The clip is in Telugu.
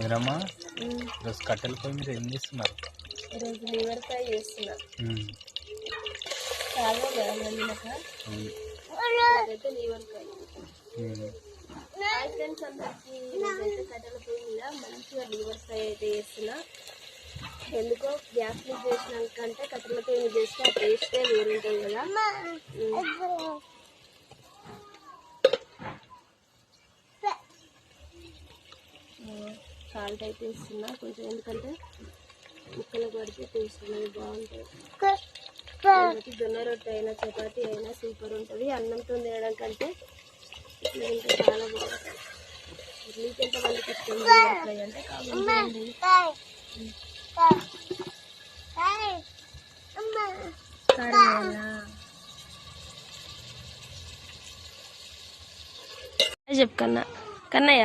మీరమ్మా ఈరోజు కట్టెల పొయ్యి మీరు ఏం చేస్తున్నారు? ఈరోజు లివర్ ఫ్రై చేస్తున్నా. చాలా బాగుంది. Liver fry. హాయ్ ఫ్రెండ్స్, అందరికీ ఈరోజైతే కట్టెల పొయ్యి మీద మంచిగా లివర్ ఫ్రై అయితే చేస్తున్నా. ఎందుకో గ్యాస్ మీద చేసినాకంటే కట్టెల పొయ్యి మీద చేస్తే ఆ టేస్టే వేరుంటుంది కదా. సాల్ట్ అయితే ఇస్తున్నా కొంచెం, ఎందుకంటే ముక్కలు పడితే టేస్ట్ అనేది బాగుంటుంది. జొన్న రొట్టె అయినా చపాతీ అయినా సూపర్ ఉంటుంది. అన్నంతో తినడం కంటే ఇట్లా తింటే చాలా బాగుంటుంది. మీకు ఎంతమందికి ఇష్టం ఫ్రై అంటే కామెంట్ చెప్పు కన్నయ్య.